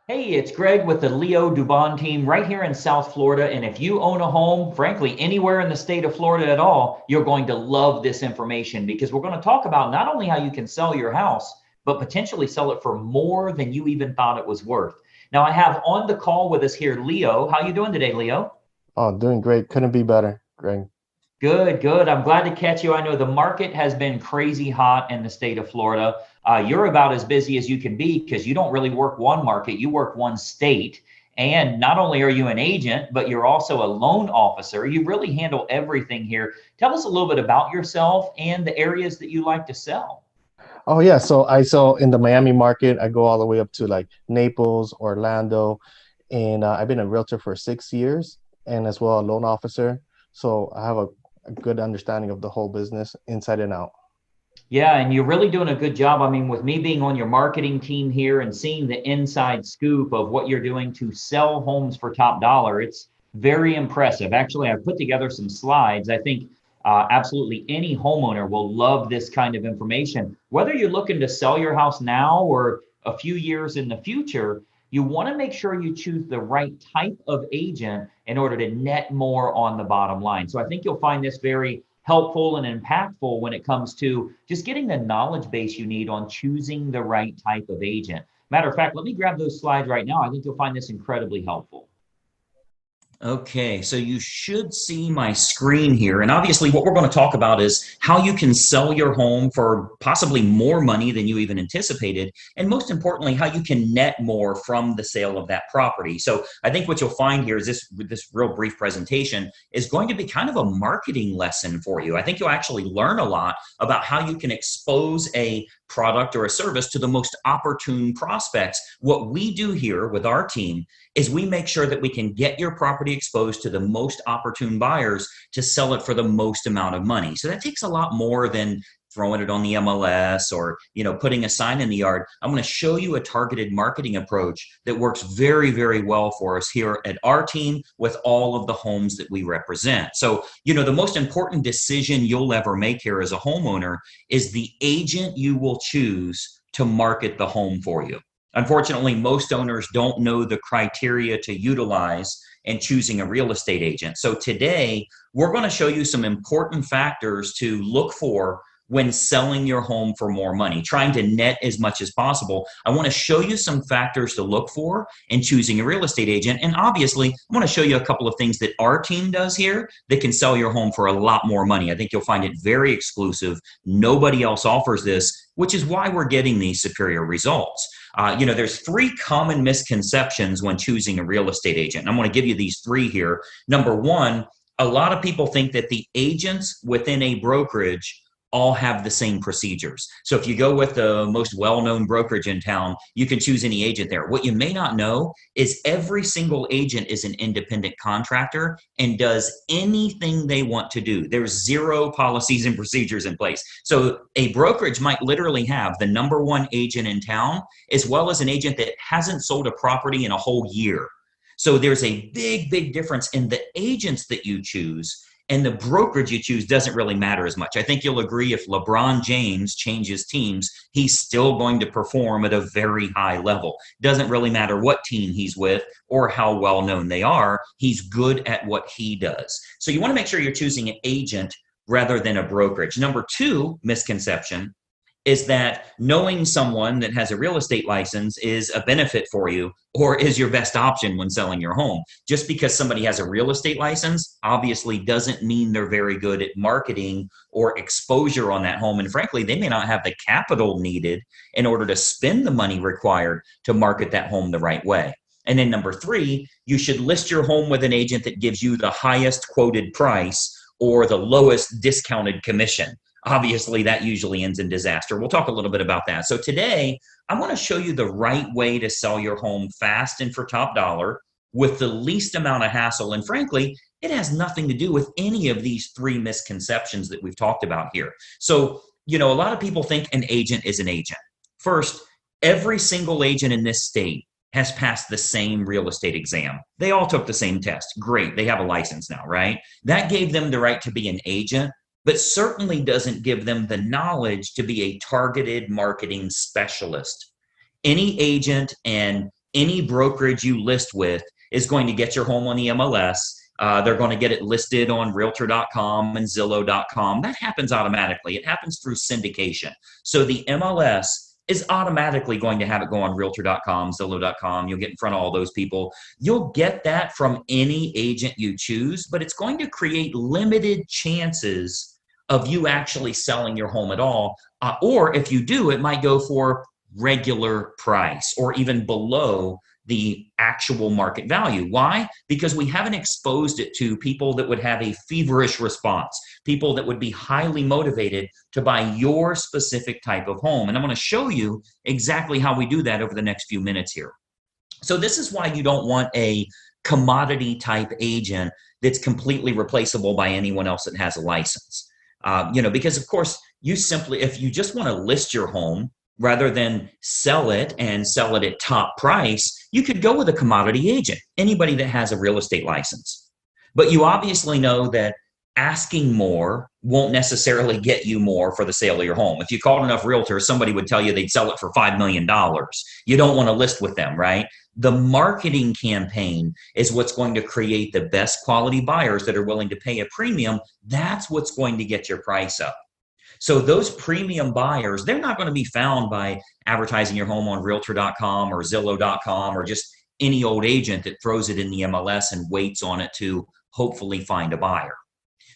Hey, it's Greg with the Leo Dubon team right here in South Florida. And if you own a home, frankly, anywhere in the state of Florida at all, you're going to love this information because we're going to talk about not only how you can sell your house, but potentially sell it for more than you even thought it was worth. Now, I have on the call with us here, Leo. How you doing today, Leo? Oh, doing great. Couldn't be better, Greg. Good, good. I'm glad to catch you. I know the market has been crazy hot in the state of Florida. You're about as busy as you can be because you don't really work one market, you work one state. And not only are you an agent, but you're also a loan officer. You really handle everything here. Tell us a little bit about yourself and the areas that you like to sell. Oh yeah, so I saw in the Miami market, I go all the way up to like Naples, Orlando, and I've been a realtor for 6 years and as well a loan officer. So I have a good understanding of the whole business inside and out. Yeah, and you're really doing a good job. I mean, with me being on your marketing team here and seeing the inside scoop of what you're doing to sell homes for top dollar, it's very impressive. Actually, I put together some slides. I think absolutely any homeowner will love this kind of information. Whether you're looking to sell your house now or a few years in the future, you want to make sure you choose the right type of agent in order to net more on the bottom line. So I think you'll find this very helpful and impactful when it comes to just getting the knowledge base you need on choosing the right type of agent. Matter of fact, let me grab those slides right now. I think you'll find this incredibly helpful. Okay, so you should see my screen here. And obviously, what we're going to talk about is how you can sell your home for possibly more money than you even anticipated. And most importantly, how you can net more from the sale of that property. So I think what you'll find here is this real brief presentation is going to be kind of a marketing lesson for you. I think you'll actually learn a lot about how you can expose a product or a service to the most opportune prospects. What we do here with our team is we make sure that we can get your property exposed to the most opportune buyers to sell it for the most amount of money. So that takes a lot more than throwing it on the MLS or putting a sign in the yard. I'm going to show you a targeted marketing approach that works very, very well for us here at our team with all of the homes that we represent. So the most important decision you'll ever make here as a homeowner is the agent you will choose to market the home for you. Unfortunately, most owners don't know the criteria to utilize in choosing a real estate agent. So today, we're going to show you some important factors to look for when selling your home for more money, trying to net as much as possible. I want to show you some factors to look for in choosing a real estate agent. And obviously, I want to show you a couple of things that our team does here that can sell your home for a lot more money. I think you'll find it very exclusive. Nobody else offers this, which is why we're getting these superior results. There's three common misconceptions when choosing a real estate agent. I'm going to give you these three here. Number one, a lot of people think that the agents within a brokerage all have the same procedures. So if you go with the most well-known brokerage in town, you can choose any agent there. What you may not know is every single agent is an independent contractor and does anything they want to do. There's zero policies and procedures in place. So a brokerage might literally have the number one agent in town, as well as an agent that hasn't sold a property in a whole year. So there's a big, big difference in the agents that you choose, and the brokerage you choose doesn't really matter as much. I think you'll agree if LeBron James changes teams, he's still going to perform at a very high level. Doesn't really matter what team he's with or how well known they are. He's good at what he does. So you want to make sure you're choosing an agent rather than a brokerage. Number two misconception is that knowing someone that has a real estate license is a benefit for you or is your best option when selling your home. Just because somebody has a real estate license obviously doesn't mean they're very good at marketing or exposure on that home. And frankly, they may not have the capital needed in order to spend the money required to market that home the right way. And then number three, you should list your home with an agent that gives you the highest quoted price or the lowest discounted commission. Obviously, that usually ends in disaster. We'll talk a little bit about that. So today, I want to show you the right way to sell your home fast and for top dollar with the least amount of hassle. And frankly, it has nothing to do with any of these three misconceptions that we've talked about here. So, a lot of people think an agent is an agent. First, every single agent in this state has passed the same real estate exam. They all took the same test. Great. They have a license now, right? That gave them the right to be an agent, but certainly doesn't give them the knowledge to be a targeted marketing specialist. Any agent and any brokerage you list with is going to get your home on the MLS. They're going to get it listed on realtor.com and zillow.com. That happens automatically. It happens through syndication. So the MLS is automatically going to have it go on realtor.com, zillow.com. You'll get in front of all those people. You'll get that from any agent you choose, but it's going to create limited chances of you actually selling your home at all. Or if you do, it might go for regular price or even below the actual market value. Why? Because we haven't exposed it to people that would have a feverish response, people that would be highly motivated to buy your specific type of home. And I'm going to show you exactly how we do that over the next few minutes here. So this is why you don't want a commodity type agent that's completely replaceable by anyone else that has a license. Because of course, if you just want to list your home rather than sell it and sell it at top price, you could go with a commodity agent, anybody that has a real estate license. But you obviously know that asking more won't necessarily get you more for the sale of your home. If you called enough realtors, somebody would tell you they'd sell it for $5 million. You don't want to list with them, right? The marketing campaign is what's going to create the best quality buyers that are willing to pay a premium. That's what's going to get your price up. So those premium buyers, they're not going to be found by advertising your home on realtor.com or zillow.com or just any old agent that throws it in the MLS and waits on it to hopefully find a buyer.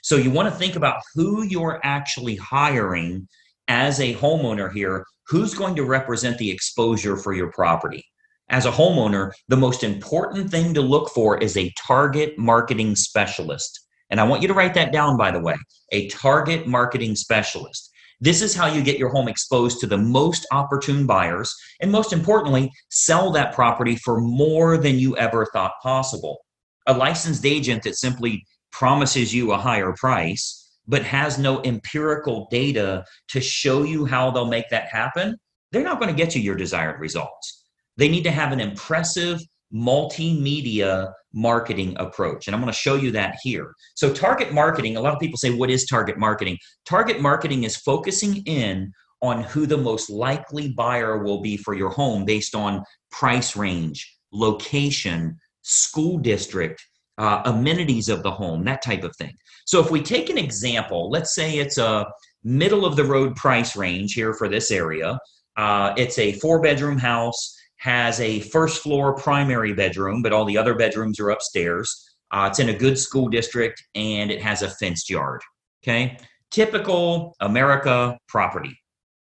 So you want to think about who you're actually hiring as a homeowner here, who's going to represent the exposure for your property. As a homeowner, the most important thing to look for is a target marketing specialist. And I want you to write that down, by the way, a target marketing specialist. This is how you get your home exposed to the most opportune buyers, and most importantly, sell that property for more than you ever thought possible. A licensed agent that simply promises you a higher price, but has no empirical data to show you how they'll make that happen, they're not going to get you your desired results. They need to have an impressive multimedia marketing approach. And I'm going to show you that here. So target marketing, a lot of people say, what is target marketing? Target marketing is focusing in on who the most likely buyer will be for your home based on price range, location, school district, amenities of the home, that type of thing. So if we take an example, let's say it's a middle of the road price range here for this area. It's a 4-bedroom house, has a first floor primary bedroom, but all the other bedrooms are upstairs. It's in a good school district and it has a fenced yard. Okay. Typical America property.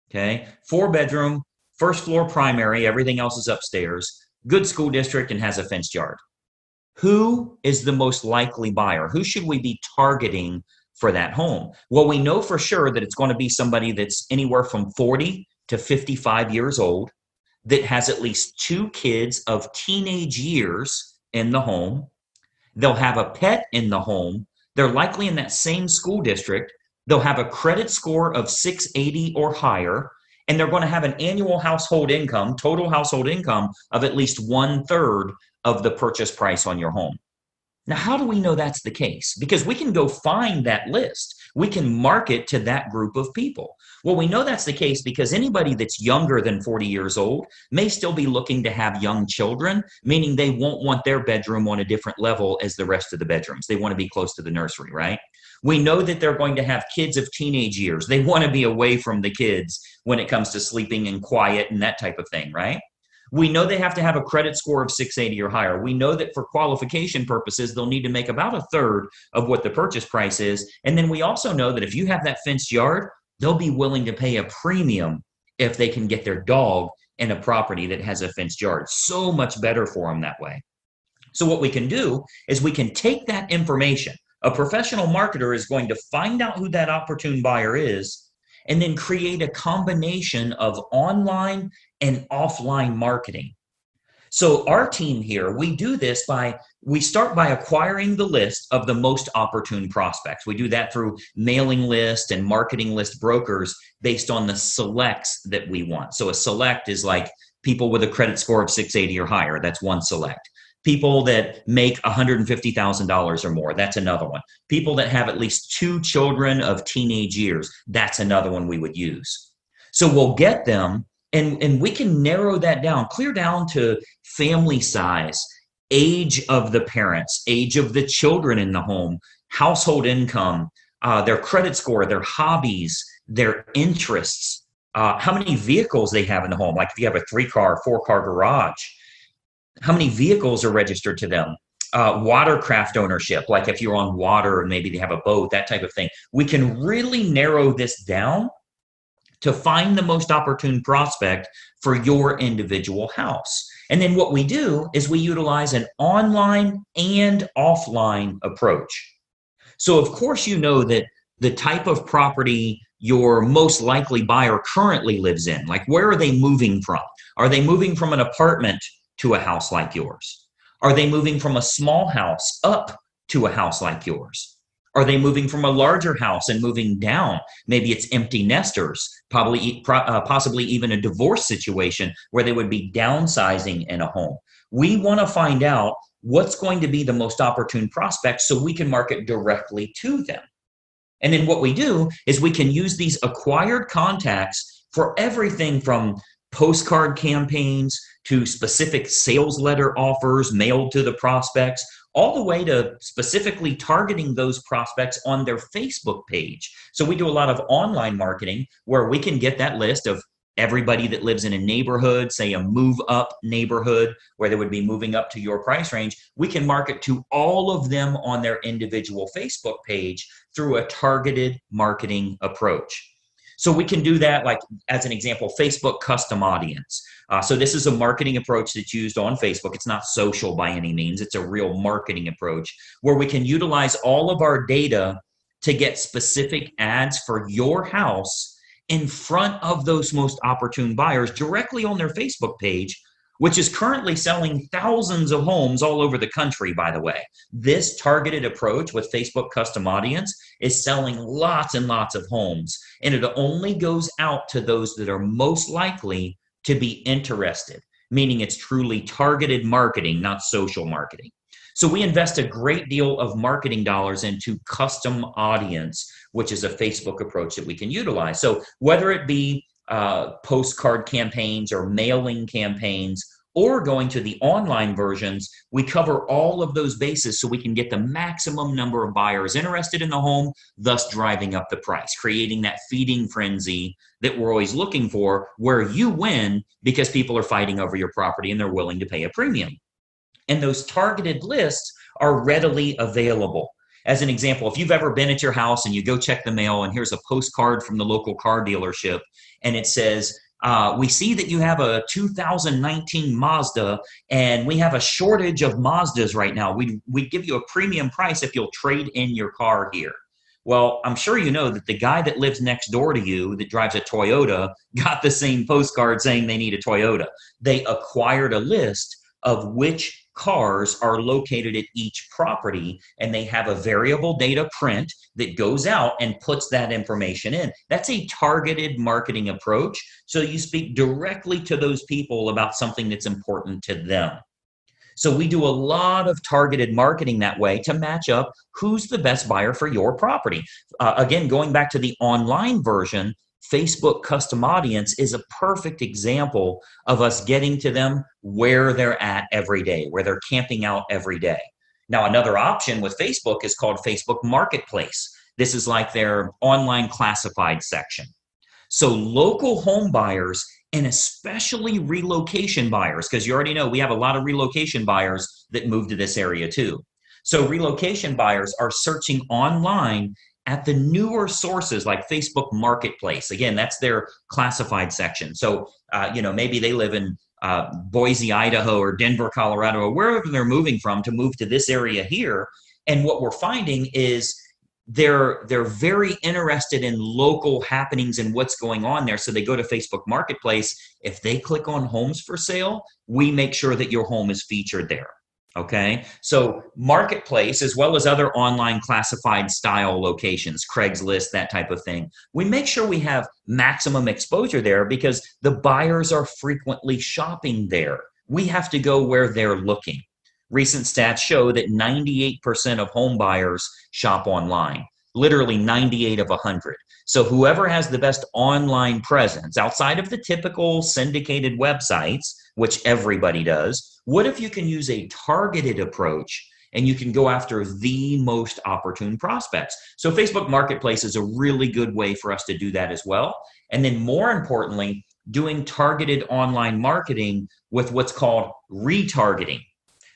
Okay. 4-bedroom, first floor primary, everything else is upstairs, good school district and has a fenced yard. Who is the most likely buyer? Who should we be targeting for that home? Well, we know for sure that it's going to be somebody that's anywhere from 40 to 55 years old, that has at least 2 kids of teenage years in the home. They'll have a pet in the home. They're likely in that same school district. They'll have a credit score of 680 or higher, and they're going to have an annual household income, total household income of at least 1/3 of the purchase price on your home. Now, how do we know that's the case? Because we can go find that list. We can market to that group of people. Well, we know that's the case because anybody that's younger than 40 years old may still be looking to have young children, meaning they won't want their bedroom on a different level as the rest of the bedrooms. They want to be close to the nursery, right? We know that they're going to have kids of teenage years. They want to be away from the kids when it comes to sleeping and quiet and that type of thing, right? We know they have to have a credit score of 680 or higher. We know that for qualification purposes, they'll need to make about 1/3 of what the purchase price is. And then we also know that if you have that fenced yard, they'll be willing to pay a premium if they can get their dog in a property that has a fenced yard. So much better for them that way. So what we can do is we can take that information. A professional marketer is going to find out who that opportune buyer is and then create a combination of online and offline marketing. So our team here, we start by acquiring the list of the most opportune prospects. We do that through mailing list and marketing list brokers based on the selects that we want. So a select is like people with a credit score of 680 or higher. That's one select. People that make $150,000 or more, that's another one. People that have at least 2 children of teenage years, that's another one we would use. So we'll get them And we can narrow that down, clear down to family size, age of the parents, age of the children in the home, household income, their credit score, their hobbies, their interests, how many vehicles they have in the home. Like if you have a 3-car, 4-car garage, how many vehicles are registered to them? Watercraft ownership, like if you're on water and maybe they have a boat, that type of thing. We can really narrow this down to find the most opportune prospect for your individual house. And then what we do is we utilize an online and offline approach. So, of course, you know that the type of property your most likely buyer currently lives in, like where are they moving from? Are they moving from an apartment to a house like yours? Are they moving from a small house up to a house like yours? Are they moving from a larger house and moving down? Maybe it's empty nesters, possibly even a divorce situation where they would be downsizing in a home. We want to find out what's going to be the most opportune prospect so we can market directly to them. And then what we do is we can use these acquired contacts for everything from postcard campaigns to specific sales letter offers mailed to the prospects, all the way to specifically targeting those prospects on their Facebook page. So we do a lot of online marketing where we can get that list of everybody that lives in a neighborhood, say a move up neighborhood where they would be moving up to your price range. We can market to all of them on their individual Facebook page through a targeted marketing approach. So we can do that, like as an example, Facebook custom audience. So this is a marketing approach that's used on Facebook. It's not social by any means. It's a real marketing approach where we can utilize all of our data to get specific ads for your house in front of those most opportune buyers directly on their Facebook page, which is currently selling thousands of homes all over the country, by the way. This targeted approach with Facebook custom audience is selling lots and lots of homes, and it only goes out to those that are most likely to be interested, meaning it's truly targeted marketing, not social marketing. So we invest a great deal of marketing dollars into custom audience, which is a Facebook approach that we can utilize. So whether it be postcard campaigns or mailing campaigns or going to the online versions, we cover all of those bases so we can get the maximum number of buyers interested in the home, thus driving up the price, creating that feeding frenzy that we're always looking for, where you win because people are fighting over your property and they're willing to pay a premium. And those targeted lists are readily available. As an example, if you've ever been at your house and you go check the mail and here's a postcard from the local car dealership and it says, we see that you have a 2019 Mazda and we have a shortage of Mazdas right now. We'd give you a premium price if you'll trade in your car here. Well, I'm sure you know that the guy that lives next door to you that drives a Toyota got the same postcard saying they need a Toyota. They acquired a list of which cars are located at each property, and they have a variable data print that goes out and puts that information in. That's a targeted marketing approach. So you speak directly to those people about something that's important to them. So we do a lot of targeted marketing that way to match up who's the best buyer for your property. Again, going back to the online version, Facebook custom audience is a perfect example of us getting to them where they're at every day, where they're camping out every day. Now, another option with Facebook is called Facebook Marketplace. This is like their online classified section. So local home buyers and especially relocation buyers, because you already know we have a lot of relocation buyers that move to this area too. So relocation buyers are searching online at the newer sources like Facebook Marketplace. Again, that's their classified section. So, maybe they live in Boise, Idaho, or Denver, Colorado, or wherever they're moving from to move to this area here. And what we're finding is they're very interested in local happenings and what's going on there. So they go to Facebook Marketplace. If they click on homes for sale, we make sure that your home is featured there. Okay, so Marketplace, as well as other online classified style locations, Craigslist, that type of thing, we make sure we have maximum exposure there because the buyers are frequently shopping there. We have to go where they're looking. Recent stats show that 98% of home buyers shop online, literally 98 of 100. So whoever has the best online presence outside of the typical syndicated websites, which everybody does, what if you can use a targeted approach and you can go after the most opportune prospects? So Facebook Marketplace is a really good way for us to do that as well. And then more importantly, doing targeted online marketing with what's called retargeting.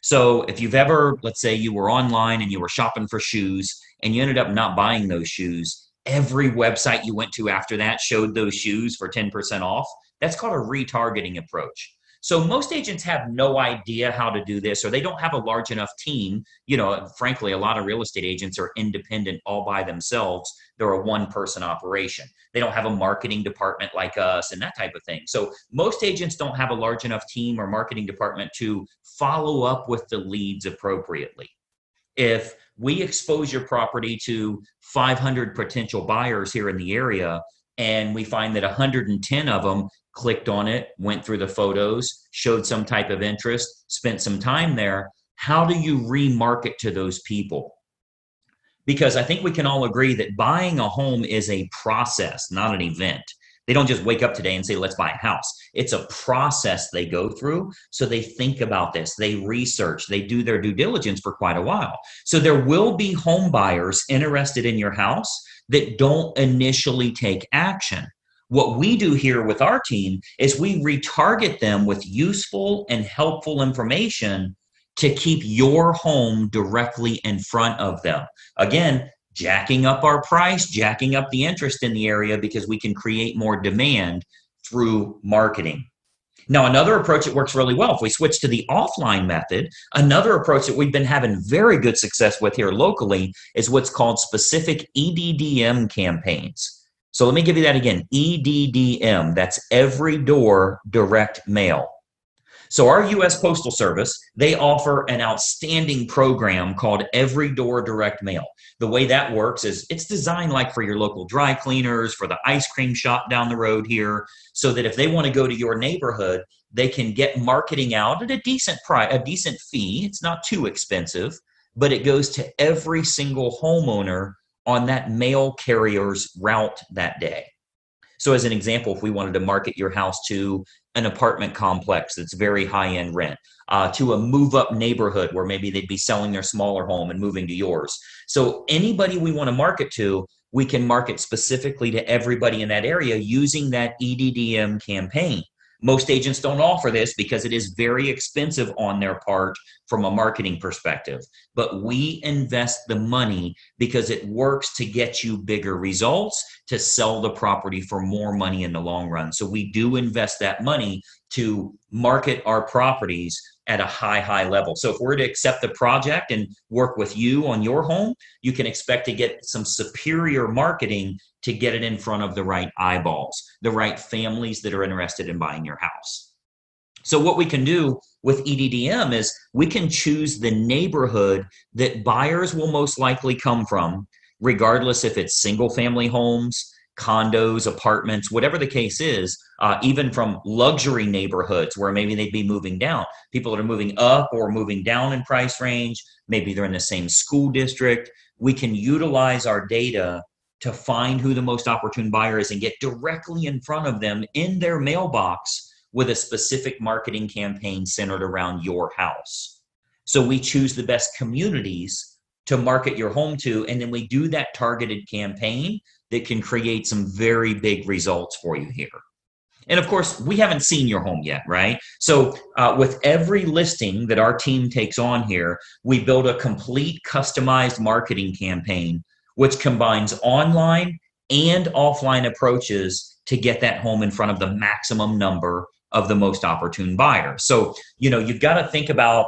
So if you've ever, let's say you were online and you were shopping for shoes and you ended up not buying those shoes, every website you went to after that showed those shoes for 10% off. That's called a retargeting approach. So most agents have no idea how to do this, or they don't have a large enough team. You know, frankly, a lot of real estate agents are independent all by themselves. They're a one-person operation. They don't have a marketing department like us and that type of thing. So most agents don't have a large enough team or marketing department to follow up with the leads appropriately. If we expose your property to 500 potential buyers here in the area, and we find that 110 of them clicked on it, went through the photos, showed some type of interest, spent some time there, how do you remarket to those people? Because I think we can all agree that buying a home is a process, not an event. They don't just wake up today and say, let's buy a house. It's a process they go through. So they think about this, they research, they do their due diligence for quite a while. So there will be home buyers interested in your house that don't initially take action. What we do here with our team is we retarget them with useful and helpful information to keep your home directly in front of them. Again, jacking up our price, jacking up the interest in the area because we can create more demand through marketing. Now, another approach that works really well, if we switch to the offline method, another approach that we've been having very good success with here locally is what's called specific EDDM campaigns. So let me give you that again, EDDM, that's every door direct mail. So our U.S. Postal Service, they offer an outstanding program called Every Door Direct Mail. The way that works is it's designed like for your local dry cleaners, for the ice cream shop down the road here, so that if they want to go to your neighborhood, they can get marketing out at a decent price, a decent fee. It's not too expensive, but it goes to every single homeowner on that mail carrier's route that day. So as an example, if we wanted to market your house to an apartment complex that's very high-end rent, to a move-up neighborhood where maybe they'd be selling their smaller home and moving to yours. So anybody we want to market to, we can market specifically to everybody in that area using that EDDM campaign. Most agents don't offer this because it is very expensive on their part from a marketing perspective. But we invest the money because it works to get you bigger results, to sell the property for more money in the long run. So we do invest that money to market our properties at a high level. So if we're to accept the project and work with you on your home, you can expect to get some superior marketing to get it in front of the right eyeballs, the right families that are interested in buying your house. So what we can do with EDDM is we can choose the neighborhood that buyers will most likely come from, regardless if it's single family homes, condos, apartments, whatever the case is, even from luxury neighborhoods where maybe they'd be moving down. People that are moving up or moving down in price range, maybe they're in the same school district. We can utilize our data to find who the most opportune buyer is and get directly in front of them in their mailbox with a specific marketing campaign centered around your house. So we choose the best communities to market your home to, and then we do that targeted campaign that can create some very big results for you here. And of course, we haven't seen your home yet, right? So with every listing that our team takes on here, we build a complete customized marketing campaign which combines online and offline approaches to get that home in front of the maximum number of the most opportune buyers. So, you've got to think about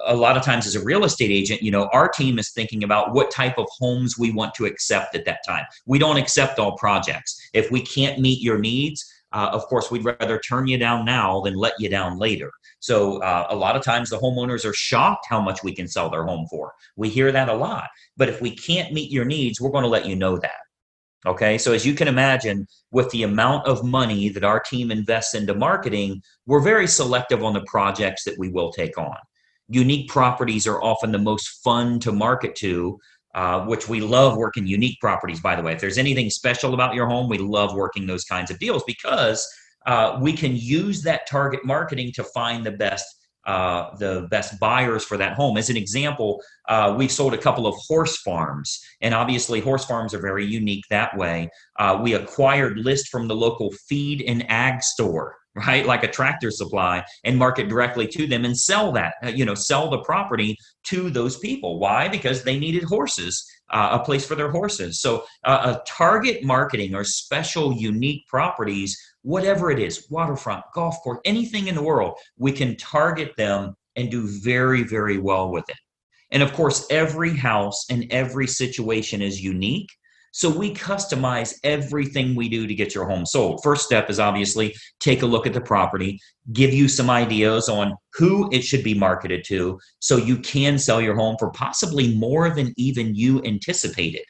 a lot of times as a real estate agent, our team is thinking about what type of homes we want to accept at that time. We don't accept all projects. If we can't meet your needs, of course, we'd rather turn you down now than let you down later. So a lot of times the homeowners are shocked how much we can sell their home for. We hear that a lot. But if we can't meet your needs, we're going to let you know that. Okay, so as you can imagine, with the amount of money that our team invests into marketing, we're very selective on the projects that we will take on. Unique properties are often the most fun to market to which we love working unique properties, by the way. If there's anything special about your home, we love working those kinds of deals because we can use that target marketing to find the best buyers for that home. As an example, we've sold a couple of horse farms, and obviously horse farms are very unique that way. We acquired list from the local feed and ag store, right? Like a Tractor Supply, and market directly to them and sell that, sell the property to those people. Why? Because they needed horses, a place for their horses. So a target marketing or special unique properties, whatever it is, waterfront, golf course, anything in the world, we can target them and do very, very well with it. And of course, every house and every situation is unique. So we customize everything we do to get your home sold. First step is obviously take a look at the property, give you some ideas on who it should be marketed to so you can sell your home for possibly more than even you anticipated.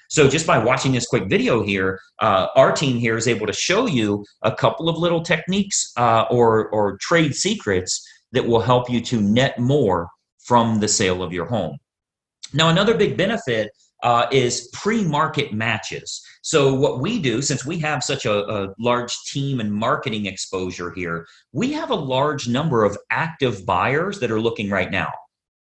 So just by watching this quick video here, our team here is able to show you a couple of little techniques or trade secrets that will help you to net more from the sale of your home. Now, another big benefit is pre-market matches. So what we do, since we have such a large team and marketing exposure here, we have a large number of active buyers that are looking right now.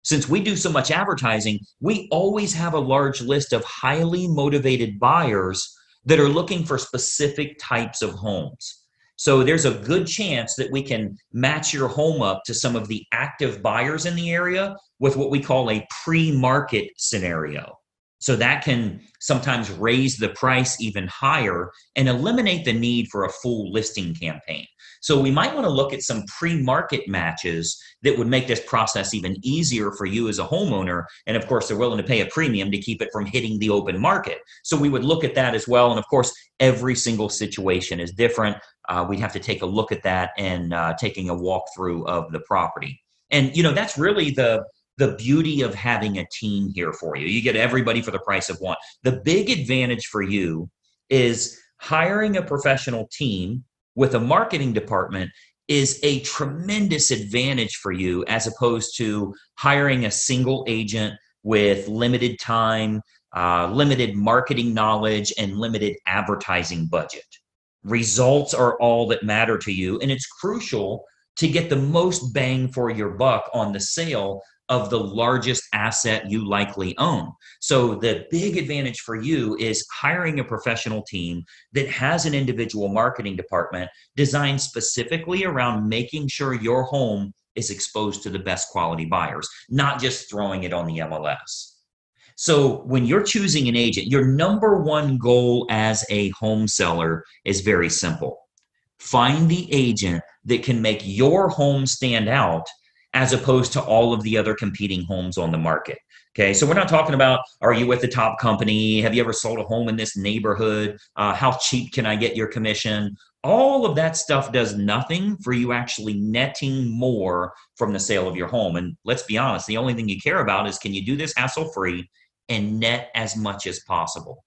Since we do so much advertising, we always have a large list of highly motivated buyers that are looking for specific types of homes. So there's a good chance that we can match your home up to some of the active buyers in the area with what we call a pre-market scenario. So that can sometimes raise the price even higher and eliminate the need for a full listing campaign. So we might want to look at some pre-market matches that would make this process even easier for you as a homeowner. And of course, they're willing to pay a premium to keep it from hitting the open market. So we would look at that as well. And of course, every single situation is different. We'd have to take a look at that and taking a walkthrough of the property. And, that's really the beauty of having a team here for you. You get everybody for the price of one. The big advantage for you is hiring a professional team with a marketing department is a tremendous advantage for you as opposed to hiring a single agent with limited time, limited marketing knowledge, and limited advertising budget. Results are all that matter to you, and it's crucial to get the most bang for your buck on the sale of the largest asset you likely own. So the big advantage for you is hiring a professional team that has an individual marketing department designed specifically around making sure your home is exposed to the best quality buyers, not just throwing it on the MLS. So when you're choosing an agent, your number one goal as a home seller is very simple. Find the agent that can make your home stand out as opposed to all of the other competing homes on the market. Okay, so we're not talking about, are you with the top company? Have you ever sold a home in this neighborhood? How cheap can I get your commission? All of that stuff does nothing for you actually netting more from the sale of your home. And let's be honest, the only thing you care about is, can you do this hassle-free and net as much as possible?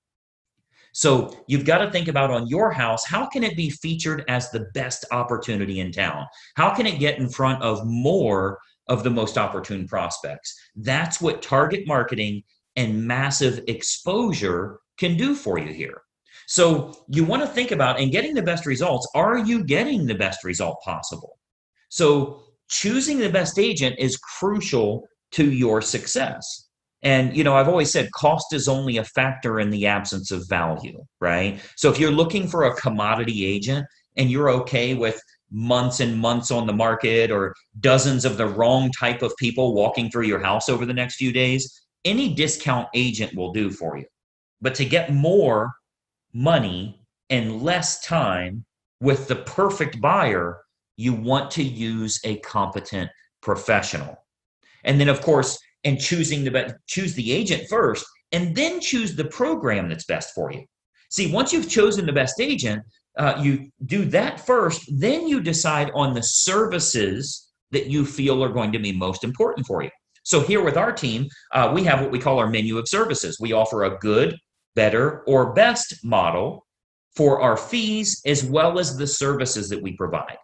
So you've got to think about, on your house, how can it be featured as the best opportunity in town? How can it get in front of more of the most opportune prospects? That's what target marketing and massive exposure can do for you here. So you want to think about, in getting the best results, are you getting the best result possible? So choosing the best agent is crucial to your success. And, I've always said cost is only a factor in the absence of value, right? So if you're looking for a commodity agent and you're okay with months and months on the market or dozens of the wrong type of people walking through your house over the next few days, any discount agent will do for you. But to get more money and less time with the perfect buyer, you want to use a competent professional. And then, of course, choose the agent first, and then choose the program that's best for you. See, once you've chosen the best agent, you do that first, then you decide on the services that you feel are going to be most important for you. So here with our team, we have what we call our menu of services. We offer a good, better, or best model for our fees, as well as the services that we provide.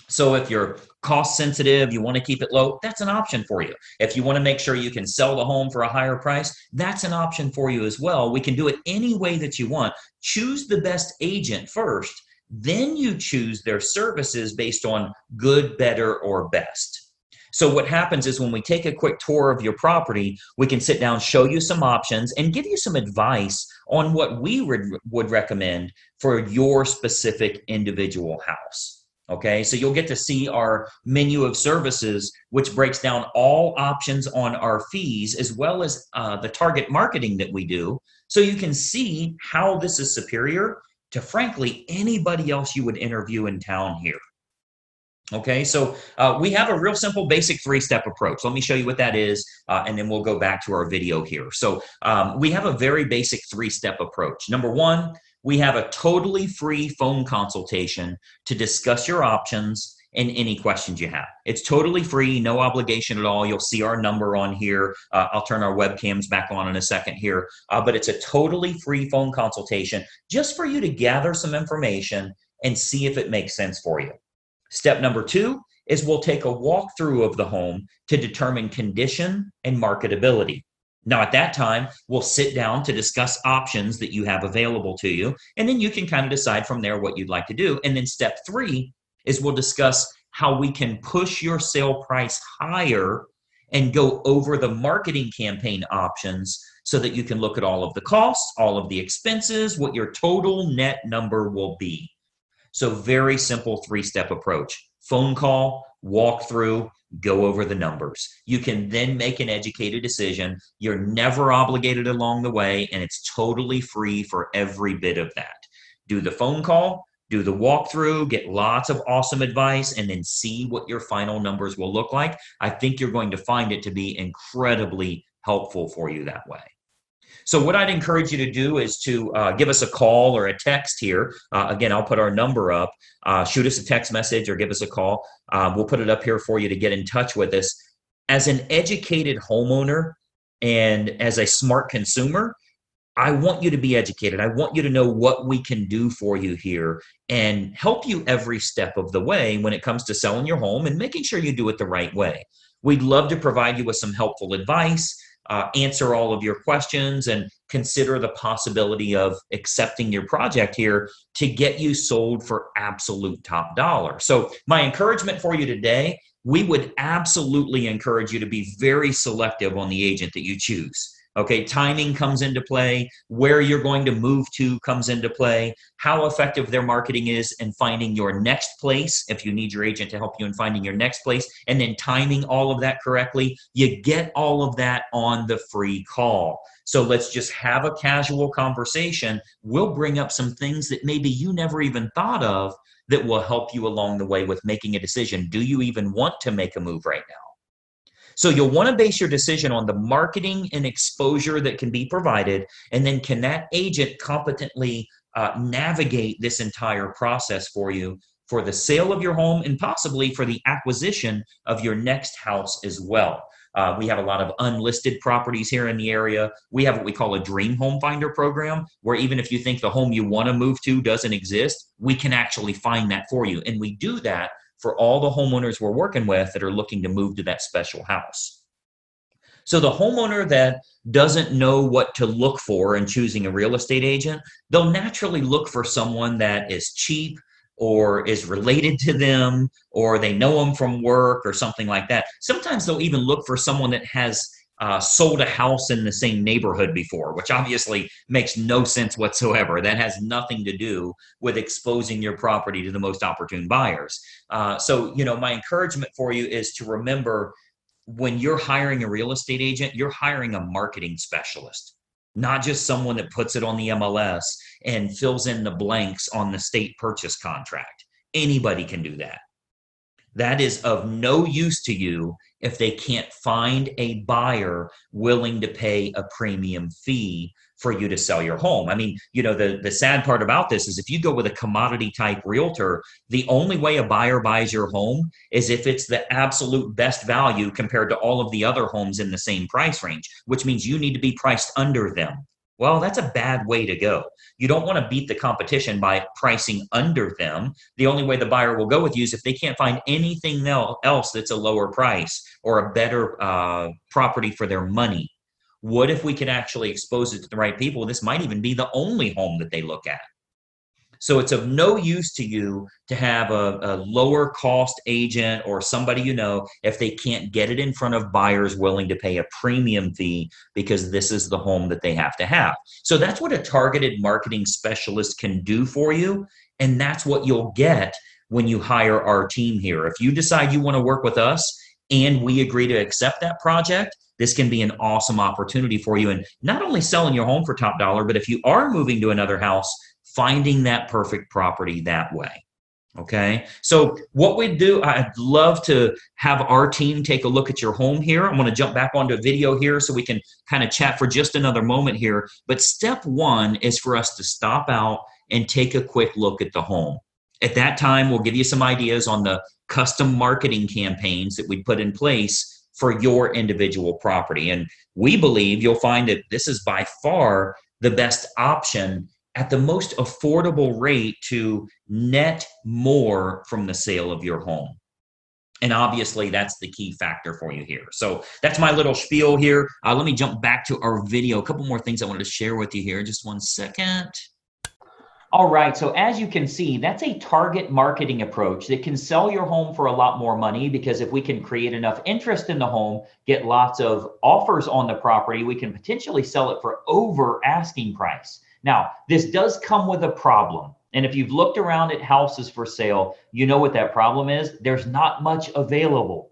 So if you're cost sensitive, you want to keep it low, that's an option for you. If you want to make sure you can sell the home for a higher price, that's an option for you as well. We can do it any way that you want. Choose the best agent first, then you choose their services based on good, better, or best. So what happens is when we take a quick tour of your property, we can sit down, show you some options, and give you some advice on what we would recommend for your specific individual house. Okay, so you'll get to see our menu of services, which breaks down all options on our fees, as well as the target marketing that we do. So you can see how this is superior to, frankly, anybody else you would interview in town here. Okay, so we have a real simple basic three-step approach. Let me show you what that is, and then we'll go back to our video here. So we have a very basic three-step approach. Number one, we have a totally free phone consultation to discuss your options and any questions you have. It's totally free, no obligation at all. You'll see our number on here. I'll turn our webcams back on in a second here, but it's a totally free phone consultation just for you to gather some information and see if it makes sense for you. Step number two is we'll take a walkthrough of the home to determine condition and marketability. Now, at that time, we'll sit down to discuss options that you have available to you, and then you can kind of decide from there what you'd like to do. And then step three is we'll discuss how we can push your sale price higher and go over the marketing campaign options so that you can look at all of the costs, all of the expenses, what your total net number will be. So very simple three-step approach. Phone call, walk through, go over the numbers. You can then make an educated decision. You're never obligated along the way, and it's totally free for every bit of that. Do the phone call, do the walkthrough, get lots of awesome advice, and then see what your final numbers will look like. I think you're going to find it to be incredibly helpful for you that way. So what I'd encourage you to do is to give us a call or a text here. Again, I'll put our number up. Shoot us a text message or give us a call. We'll put it up here for you to get in touch with us. As an educated homeowner and as a smart consumer, I want you to be educated. I want you to know what we can do for you here and help you every step of the way when it comes to selling your home and making sure you do it the right way. We'd love to provide you with some helpful advice, answer all of your questions, and consider the possibility of accepting your project here to get you sold for absolute top dollar. So my encouragement for you today, we would absolutely encourage you to be very selective on the agent that you choose. Okay, timing comes into play, where you're going to move to comes into play, how effective their marketing is in finding your next place, if you need your agent to help you in finding your next place, and then timing all of that correctly. You get all of that on the free call. So let's just have a casual conversation. We'll bring up some things that maybe you never even thought of that will help you along the way with making a decision. Do you even want to make a move right now? So you'll want to base your decision on the marketing and exposure that can be provided, and then can that agent competently navigate this entire process for you for the sale of your home and possibly for the acquisition of your next house as well. We have a lot of unlisted properties here in the area. We have what we call a dream home finder program, where even if you think the home you want to move to doesn't exist, we can actually find that for you. And we do that for all the homeowners we're working with that are looking to move to that special house. So the homeowner that doesn't know what to look for in choosing a real estate agent, they'll naturally look for someone that is cheap or is related to them, or they know them from work or something like that. Sometimes they'll even look for someone that has sold a house in the same neighborhood before, which obviously makes no sense whatsoever. That has nothing to do with exposing your property to the most opportune buyers. So, my encouragement for you is to remember, when you're hiring a real estate agent, you're hiring a marketing specialist, not just someone that puts it on the MLS and fills in the blanks on the state purchase contract. Anybody can do that. That is of no use to you if they can't find a buyer willing to pay a premium fee for you to sell your home. I mean, the sad part about this is if you go with a commodity type realtor, the only way a buyer buys your home is if it's the absolute best value compared to all of the other homes in the same price range, which means you need to be priced under them. Well, that's a bad way to go. You don't want to beat the competition by pricing under them. The only way the buyer will go with you is if they can't find anything else that's a lower price or a better property for their money. What if we could actually expose it to the right people? This might even be the only home that they look at. So it's of no use to you to have a lower cost agent or somebody you know if they can't get it in front of buyers willing to pay a premium fee because this is the home that they have to have. So that's what a targeted marketing specialist can do for you. And that's what you'll get when you hire our team here. If you decide you want to work with us and we agree to accept that project, this can be an awesome opportunity for you. And not only selling your home for top dollar, but if you are moving to another house, finding that perfect property that way. Okay. So what we do, I'd love to have our team take a look at your home here. I'm going to jump back onto a video here so we can kind of chat for just another moment here. But step one is for us to stop out and take a quick look at the home. At that time, we'll give you some ideas on the custom marketing campaigns that we put in place for your individual property. And we believe you'll find that this is by far the best option at the most affordable rate to net more from the sale of your home. And obviously, that's the key factor for you here. So that's my little spiel here. Let me jump back to our video. A couple more things I wanted to share with you here. Just 1 second. All right, so as you can see, that's a target marketing approach that can sell your home for a lot more money, because if we can create enough interest in the home, get lots of offers on the property, we can potentially sell it for over asking price. Now, this does come with a problem. And if you've looked around at houses for sale, you know what that problem is. There's not much available.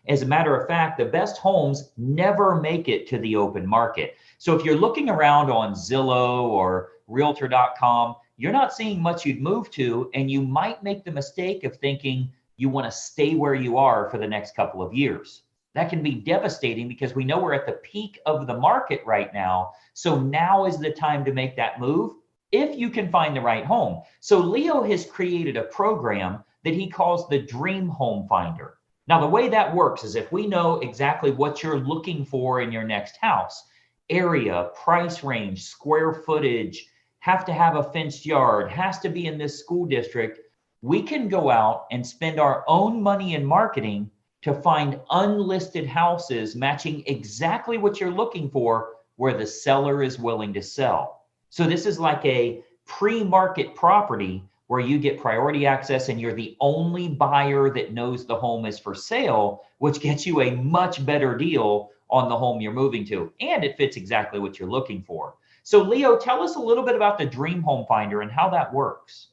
As a matter of fact, the best homes never make it to the open market. So if you're looking around on Zillow or Realtor.com, you're not seeing much you'd move to, and you might make the mistake of thinking you want to stay where you are for the next couple of years. That can be devastating because we know we're at the peak of the market right now. So now is the time to make that move if you can find the right home. So Leo has created a program that he calls the Dream Home Finder. Now, the way that works is if we know exactly what you're looking for in your next house, area, price range, square footage, have to have a fenced yard, has to be in this school district, we can go out and spend our own money in marketing to find unlisted houses matching exactly what you're looking for where the seller is willing to sell. So this is like a pre-market property where you get priority access and you're the only buyer that knows the home is for sale, which gets you a much better deal on the home you're moving to. And it fits exactly what you're looking for. So Leo, tell us a little bit about the Dream Home Finder and how that works.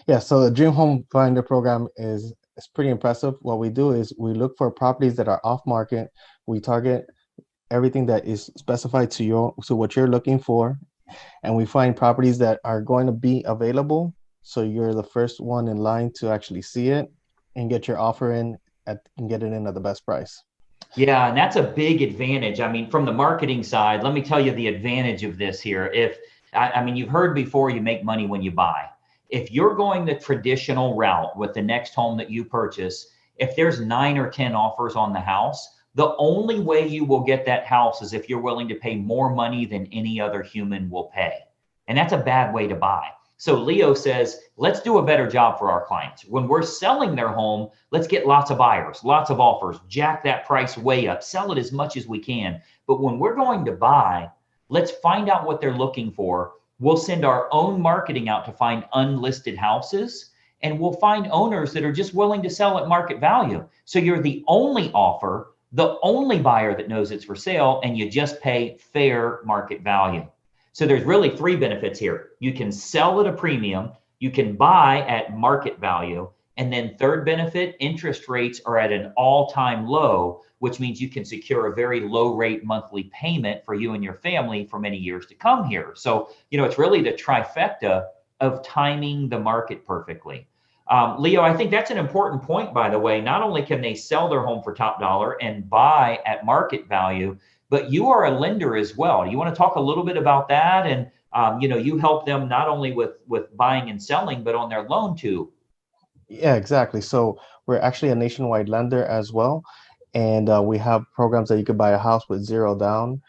Yeah, so the Dream Home Finder program is pretty impressive. What we do is we look for properties that are off market. We target everything that is specified to what you're looking for, and we find properties that are going to be available. So you're the first one in line to actually see it and get your offer in and get it in at the best price. Yeah, and that's a big advantage. I mean, from the marketing side, let me tell you the advantage of this here. I mean, you've heard before, you make money when you buy. If you're going the traditional route with the next home that you purchase, if there's 9 or 10 offers on the house, the only way you will get that house is if you're willing to pay more money than any other human will pay. And that's a bad way to buy. So Leo says, let's do a better job for our clients. When we're selling their home, let's get lots of buyers, lots of offers, jack that price way up, sell it as much as we can. But when we're going to buy, let's find out what they're looking for. We'll send our own marketing out to find unlisted houses, and we'll find owners that are just willing to sell at market value. So you're the only offer, the only buyer that knows it's for sale, and you just pay fair market value. So there's really 3 benefits here. You can sell at a premium, you can buy at market value, and then third benefit, interest rates are at an all-time low, which means you can secure a very low rate monthly payment for you and your family for many years to come here. So, it's really the trifecta of timing the market perfectly. Leo, I think that's an important point, by the way. Not only can they sell their home for top dollar and buy at market value, but you are a lender as well. Do you want to talk a little bit about that? And, you help them not only with buying and selling, but on their loan too. Yeah, exactly. So we're actually a nationwide lender as well. And we have programs that you could buy a house with 0 down,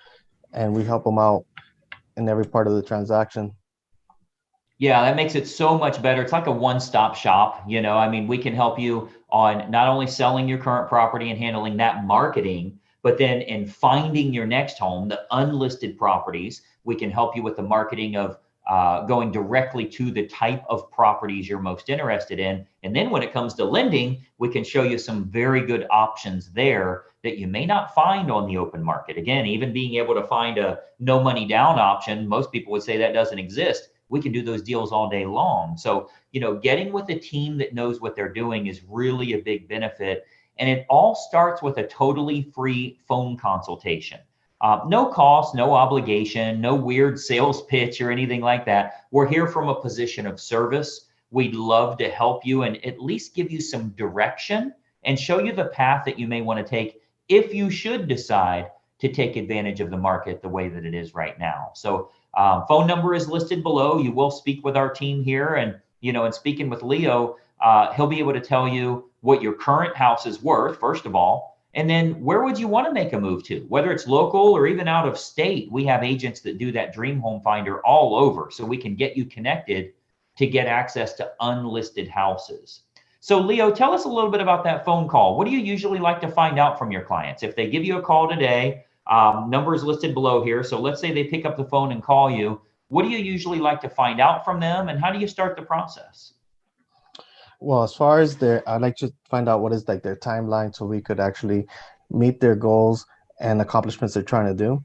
and we help them out in every part of the transaction. Yeah, that makes it so much better. It's like a one-stop shop, I mean, we can help you on not only selling your current property and handling that marketing, but then in finding your next home, the unlisted properties, we can help you with the marketing of going directly to the type of properties you're most interested in. And then when it comes to lending, we can show you some very good options there that you may not find on the open market. Again, even being able to find a no money down option, most people would say that doesn't exist. We can do those deals all day long. So, getting with a team that knows what they're doing is really a big benefit. And it all starts with a totally free phone consultation. No cost, no obligation, no weird sales pitch or anything like that. We're here from a position of service. We'd love to help you and at least give you some direction and show you the path that you may want to take if you should decide to take advantage of the market the way that it is right now. So phone number is listed below. You will speak with our team here, and in speaking with Leo, he'll be able to tell you what your current house is worth, first of all, and then where would you want to make a move to, whether it's local or even out of state. We have agents that do that Dream Home Finder all over, so we can get you connected to get access to unlisted houses. So Leo, tell us a little bit about that phone call. What do you usually like to find out from your clients? If they give you a call today, number is listed below here. So let's say they pick up the phone and call you. What do you usually like to find out from them, and how do you start the process? Well, as far as I'd like to find out what is like their timeline so we could actually meet their goals and accomplishments they're trying to do.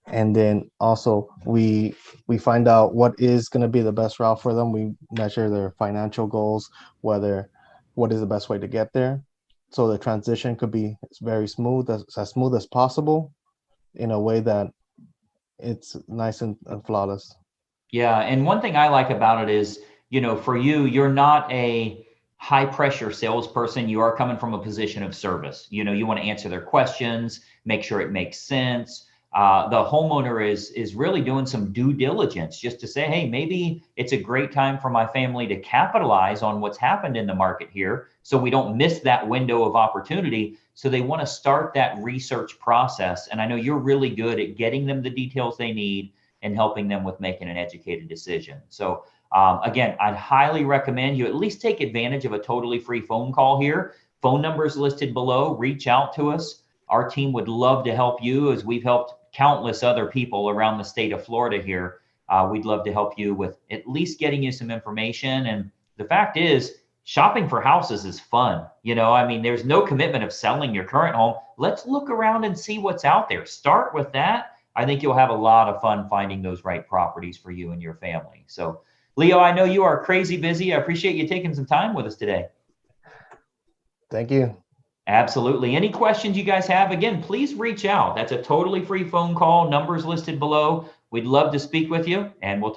And then also we find out what is going to be the best route for them. We measure their financial goals, whether what is the best way to get there. So the transition could be very smooth, as smooth as possible, in a way that it's nice and flawless. Yeah, and one thing I like about it is, for you, you're not a high pressure salesperson. You are coming from a position of service. You want to answer their questions, make sure it makes sense. The homeowner is really doing some due diligence just to say, hey, maybe it's a great time for my family to capitalize on what's happened in the market here, so we don't miss that window of opportunity. So they want to start that research process, and I know you're really good at getting them the details they need and helping them with making an educated decision. So again, I'd highly recommend you at least take advantage of a totally free phone call here. Phone number is listed below. Reach out to us. Our team would love to help you, as we've helped countless other people around the state of Florida here. We'd love to help you with at least getting you some information. And the fact is, shopping for houses is fun. I mean, there's no commitment of selling your current home. Let's look around and see what's out there. Start with that. I think you'll have a lot of fun finding those right properties for you and your family. So, Leo, I know you are crazy busy. I appreciate you taking some time with us today. Thank you. Absolutely. Any questions you guys have, again, please reach out. That's a totally free phone call. Numbers listed below. We'd love to speak with you, and we'll talk.